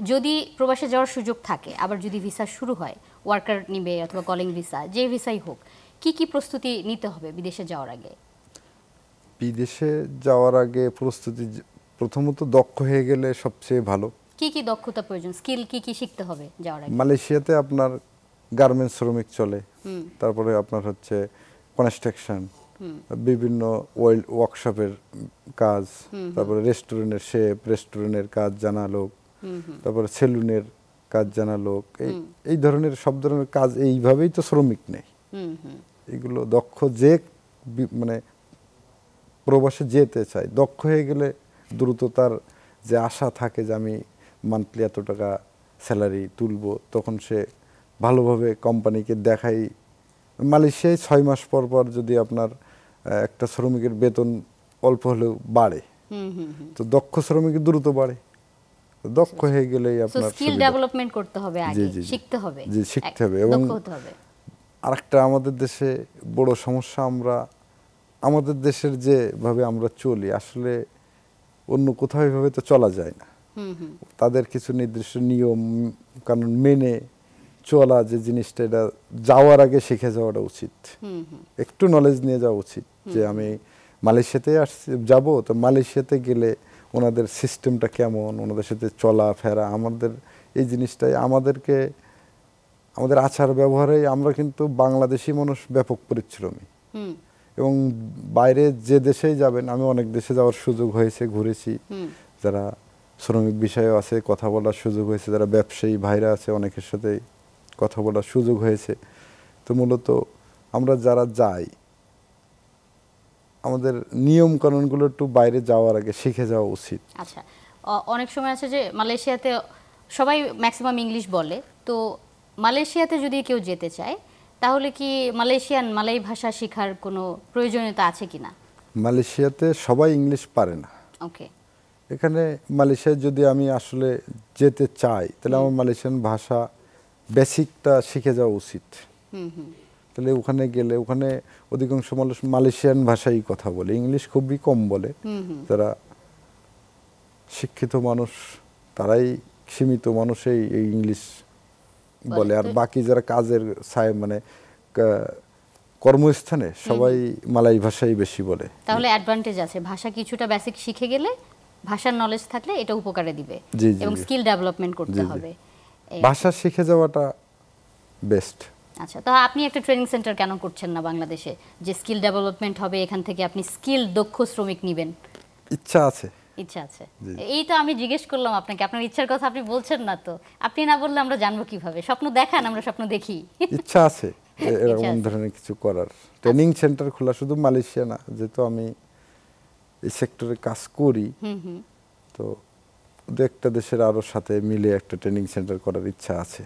যদি প্রবাসে যাওয়ার সুযোগ থাকে, আবার যদি ভিসা শুরু হয়, ওয়ার্কার নিবে অথবা কলিং ভিসা, যে ভিসাই হোক, কি কি প্রস্তুতি নিতে হবে বিদেশে যাওয়ার আগে? বিদেশে যাওয়ার আগে প্রস্তুতি প্রথমত দক্ষ হয়ে গেলে সবচেয়ে ভালো। কি কি দক্ষতা প্রয়োজন, স্কিল কি কি শিখতে হবে যাওয়ার আগে? মালয়েশিয়াতে আপনার গার্মেন্টস শ্রমিক চলে, তারপরে আপনার হচ্ছে কনস্ট্রাকশন, বিভিন্ন ওয়ার্কশপের কাজ, তারপরে রেস্টুরেন্টের শেফ, রেস্টুরেন্টের কাজ জানা লোক, তারপরে সেলুনের কাজ জানা লোক, এই ধরনের সব ধরনের কাজ এইভাবেই তো শ্রমিক নেই। এগুলো দক্ষ যে মানে প্রবাসে যেতে চায়, দক্ষ হয়ে গেলে দ্রুত তার যে আশা থাকে যে আমি মান্থলি এত টাকা স্যালারি তুলবো, তখন সে ভালোভাবে কোম্পানিকে দেখাই। মালয়েশিয়ায় 6 মাস পর পর যদি আপনার একটা শ্রমিকের বেতন অল্প হলেও বাড়ে, তো দক্ষ শ্রমিকের দ্রুত বাড়ে। দক্ষ হয়ে গেলেই আপনার স্কিল ডেভেলপমেন্ট করতে হবে, আগে শিখতে হবে। জি, শিখতে হবে। এবং আরেকটা আমাদের দেশে বড় সমস্যা, আমাদের দেশের যেভাবে আমরা চলি, আসলে অন্য কোথাও এভাবে তো চলা যায় না। তাদের কিছু নির্দিষ্ট নিয়ম কানুন মেনে চলা, যে জিনিসটা, এটা যাওয়ার আগে শিখে যাওয়াটা উচিত। একটু নলেজ নিয়ে যাওয়া উচিত যে আমি মালয়েশিয়াতে যাব, তো মালয়েশিয়াতে গেলে ওনাদের সিস্টেমটা কেমন, ওনাদের সাথে চলা ফেরা, আমাদের এই জিনিসটাই আমাদের আচার ব্যবহারে আমরা কিন্তু বাংলাদেশি মানুষ ব্যাপক পরিশ্রমী। এবং বাইরে যে দেশেই যাবেন, আমি অনেক দেশে যাওয়ার সুযোগ হয়েছে, ঘুরেছি। যারা শ্রমিক বিষয়ে আছে কথা বলার সুযোগ হয়েছে, যারা ব্যবসায়ী ভাইরা আছে অনেকের সাথে কথা বলার সুযোগ হয়েছে। তো মূলত আমরা যারা যাই, আমাদের নিয়ম কানুনগুলো একটু বাইরে যাওয়ার আগে শিখে যাওয়া উচিত। আচ্ছা, অনেক সময় আছে যে মালয়েশিয়াতে সবাই ম্যাক্সিমাম ইংলিশ বলে, তো মালয়েশিয়াতে যদি কেউ যেতে চায়, তাহলে কি মালয় ভাষা শেখার কোনো প্রয়োজনীয়তা আছে কিনা? মালয়েশিয়াতে সবাই ইংলিশ পারে না। ওকে। এখানে মালয়েশিয়ায় যদি আমি আসলে যেতে চাই, তাহলে আমার মালয়েশিয়ান ভাষা বেসিকটা শিখে যাওয়া উচিত। তাহলে ওখানে গেলে, ওখানে অধিকাংশ মানুষ মালয়েশিয়ান ভাষাই কথা বলে, ইংলিশ খুবই কম বলে। যারা শিক্ষিত মানুষ, তারাই সীমিত মানুষই এই ইংলিশ বলে, আর বাকি যারা কাজের মানে কর্মস্থানে সবাই মালয় ভাষাই বেশি বলে। তাহলে অ্যাডভান্টেজ আছে, ভাষা কিছুটা বেসিক শিখে গেলে, ভাষার নলেজ থাকলে এটা উপকারে দিবে। এবং স্কিল ডেভেলপমেন্ট করতে হবে, ভাষা শিখে যাওয়াটা বেস্ট। আচ্ছা, তো আপনি একটা ট্রেনিং সেন্টার কেন করছেন না বাংলাদেশে, যে স্কিল ডেভেলপমেন্ট হবে, এখান থেকে আপনি স্কিল দক্ষ শ্রমিক নেবেন? ইচ্ছা আছে। ইচ্ছা আছে, এই তো আমি জিজ্ঞেস করলাম আপনাকে, আপনার ইচ্ছার কথা আপনি বলছেন না, তো আপনি না বললে আমরা জানবো কিভাবে? স্বপ্ন দেখান, আমরা স্বপ্ন দেখি। ইচ্ছা আছে এরকম ধরনের কিছু করার, ট্রেনিং সেন্টার খোলা, শুধু মালয়েশিয়া না, যেহেতু আমি এই সেক্টরে কাজ করি, তো দু একটা দেশের আরো সাথে মিলে একটা ট্রেনিং সেন্টার করার ইচ্ছা আছে।